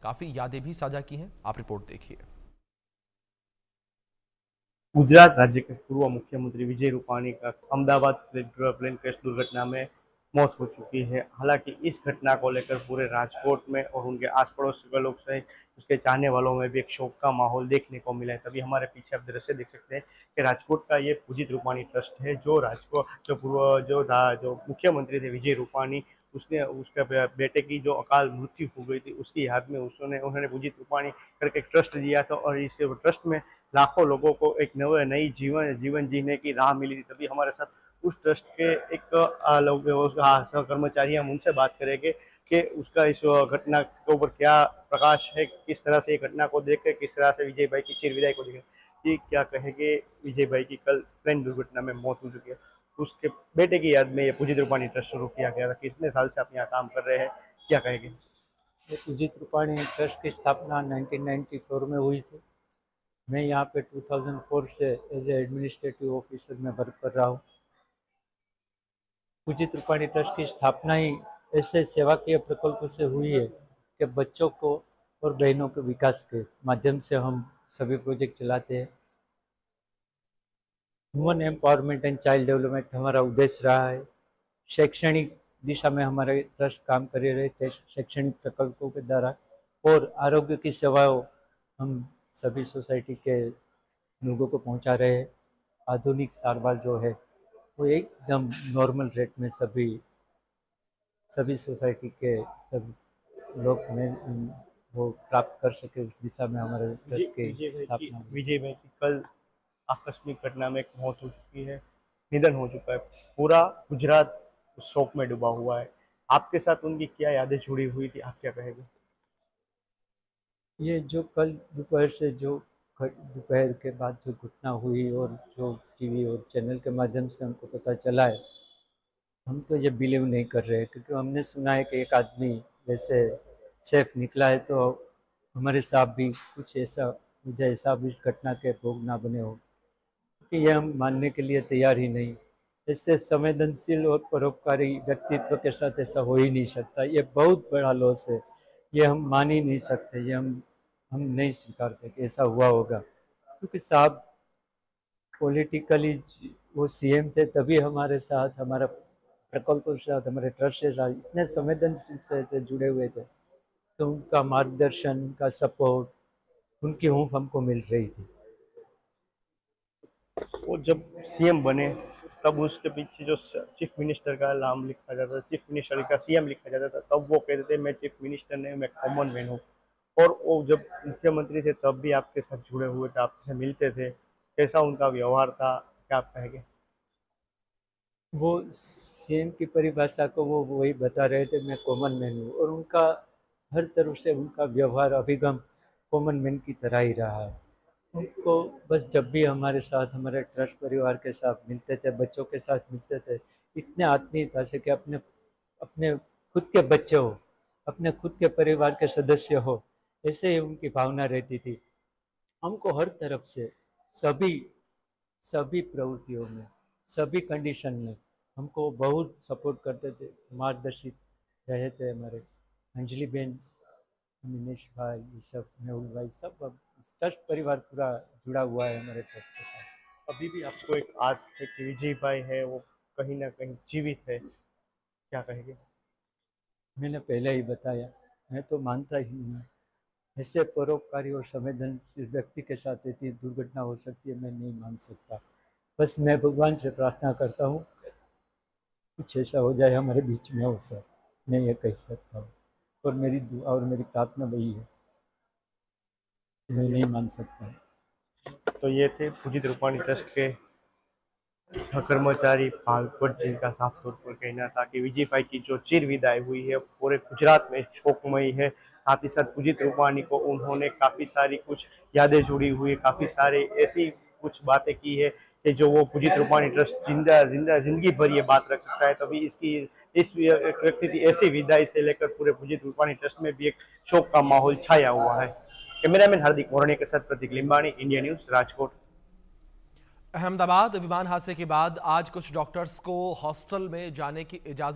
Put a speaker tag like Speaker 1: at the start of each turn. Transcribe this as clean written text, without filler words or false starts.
Speaker 1: काफी यादें भी साझा की हैं। आप रिपोर्ट देखिए।
Speaker 2: गुजरात राज्य के पूर्व मुख्यमंत्री विजय रूपाणी का अहमदाबाद प्लेन क्रैश दुर्घटना में मौत हो चुकी है। हालांकि इस घटना को लेकर पूरे राजकोट में और उनके आस पड़ोस के लोग सहित उसके चाहने वालों में भी एक शोक का माहौल देखने को मिला है। तभी हमारे पीछे आप दृश्य देख सकते हैं कि राजकोट का ये पूजित रूपाणी ट्रस्ट है, जो राजकोट जो पूर्व जो मुख्यमंत्री थे विजय रूपाणी, उसने उसके बेटे की जो अकाल मृत्यु हो गई थी उसकी याद में उन्होंने पूजित रूपाणी करके ट्रस्ट दिया था और इस ट्रस्ट में लाखों लोगों को एक नई जीवन जीने की राह मिली थी। तभी हमारे साथ उस ट्रस्ट के एक कर्मचारी, हम उनसे बात करेंगे कि उसका इस घटना के ऊपर क्या प्रकाश है, किस तरह से ये घटना को देख कर किस तरह से विजय भाई की चिर विदाई को देख कि क्या कहेंगे। विजय भाई की कल ट्रेन दुर्घटना में मौत हो चुकी है, उसके बेटे की याद में ये पूजित रूपाणी ट्रस्ट शुरू किया गया था। कितने साल से आप यहाँ काम कर रहे हैं, क्या कहेंगे?
Speaker 3: पूजित रूपाणी ट्रस्ट की स्थापना 1994 में हुई थी। मैं यहाँ पे 2004 से एज ए एडमिनिस्ट्रेटिव ऑफिसर में वर्क कर रहा हूँ। पूजित रूपाणी ट्रस्ट की स्थापना ही ऐसे सेवाकीय प्रकल्पों से हुई है कि बच्चों को और बहनों के विकास के माध्यम से हम सभी प्रोजेक्ट चलाते हैं। Human empowerment and child development हमारा उद्देश्य रहा है। शैक्षणिक दिशा में हमारे ट्रस्ट काम कर रहे थे, शैक्षणिक प्रकल्पों के द्वारा, और आरोग्य की सेवाओं हम सभी सोसाइटी के लोगों को पहुंचा रहे हैं। आधुनिक सारवार जो है वो एकदम नॉर्मल रेट में सभी सोसाइटी के सब लोग में वो प्राप्त कर सके, उस दिशा में हमारे ट्रस्ट की स्थापना हुई।
Speaker 2: विजय भाई की कल आकस्मिक घटना में एक मौत हो चुकी है, निधन हो चुका है। पूरा गुजरात शोक में डूबा हुआ है। आपके साथ उनकी क्या यादें जुड़ी हुई थी, आप क्या कहेंगे?
Speaker 3: ये जो कल दोपहर से दोपहर के बाद जो घटना हुई और जो टीवी और चैनल के माध्यम से हमको पता चला है, हम तो ये बिलीव नहीं कर रहे, क्योंकि हमने सुना है कि एक आदमी वैसे सेफ निकला है, तो हमारे साथ भी कुछ ऐसा मुझे ऐसा भी इस घटना के भोग ना बने हो, क्योंकि ये हम मानने के लिए तैयार ही नहीं। इससे संवेदनशील और परोपकारी व्यक्तित्व के साथ ऐसा हो ही नहीं सकता। ये बहुत बड़ा लॉस है, ये हम मान ही नहीं सकते, ये हम नहीं स्वीकारते कि ऐसा हुआ होगा। क्योंकि साहब पॉलिटिकली वो सीएम थे, तभी हमारे साथ, हमारा प्रकल्पों के साथ, हमारे ट्रस्ट के साथ इतने संवेदनशील से जुड़े हुए थे, तो उनका मार्गदर्शन, उनका सपोर्ट, उनकी हूँफ हमको मिल रही थी।
Speaker 2: वो जब सीएम बने तब उसके पीछे जो चीफ मिनिस्टर का नाम लिखा जाता था, चीफ मिनिस्टर का सीएम लिखा जाता था, तब वो कहते थे मैं चीफ मिनिस्टर नहीं, मैं कॉमन मैन हूँ। और वो जब मुख्यमंत्री थे तब भी आपके साथ जुड़े हुए थे, आपसे मिलते थे, कैसा उनका व्यवहार था, क्या आप कहेंगे?
Speaker 3: वो सीएम की परिभाषा को वो वही बता रहे थे, मैं कॉमन मैन हूँ, और उनका हर तरफ से उनका व्यवहार अभिगम कॉमन मैन की तरह ही रहा है। उनको बस जब भी हमारे साथ, हमारे ट्रस्ट परिवार के साथ मिलते थे, बच्चों के साथ मिलते थे, इतने आत्मीयता से कि अपने अपने खुद के बच्चे हो, अपने खुद के परिवार के सदस्य हो, ऐसे ही उनकी भावना रहती थी। हमको हर तरफ से सभी सभी प्रवृत्तियों में, सभी कंडीशन में हमको बहुत सपोर्ट करते थे, मार्गदर्शित रहे थे। हमारे अंजलि बेन, मिनेश भाई, ये सब, मेहुल भाई, सब अब ट्रस्ट परिवार पूरा जुड़ा हुआ है हमारे ट्रस्ट के साथ।
Speaker 2: अभी भी आपको एक आस है कि विजय भाई है वो कहीं ना कहीं जीवित है, क्या कहेंगे?
Speaker 3: मैंने पहले ही बताया, मैं तो मानता ही नहीं, ऐसे परोपकारी और संवेदनशील व्यक्ति के साथ इतनी दुर्घटना हो सकती है, मैं नहीं मान सकता। बस मैं भगवान से प्रार्थना करता हूँ कुछ ऐसा हो जाए हमारे बीच में हो सर, मैं ये कह सकता हूँ, और मेरी दुआ और मेरी प्रार्थना वही है, मैं नहीं मान सकता।
Speaker 2: तो ये थे पूजित रूपाणी ट्रस्ट के कर्मचारी भागवत, जिनका साफ तौर पर कहना था कि विजय भाई की जो चिर विदाई हुई है पूरे गुजरात में शोकमयी है। साथ ही साथ पूजित रूपाणी को उन्होंने काफ़ी सारी कुछ यादें जुड़ी हुई, काफ़ी सारे ऐसी कुछ बातें की है कि जो वो पूजित रूपाणी ट्रस्ट जिंदगी भर ये बात रख सकता है। तभी इस व्यक्ति की ऐसी विदाई से लेकर पूरे पूजित रूपाणी ट्रस्ट में भी एक शोक का माहौल छाया हुआ है। कैमरामैन हार्दिक मोरने के साथ प्रतीक लिम्बाणी, इंडिया न्यूज, राजकोट।
Speaker 1: अहमदाबाद विमान हादसे के बाद आज कुछ डॉक्टर्स को हॉस्टल में जाने की इजाजत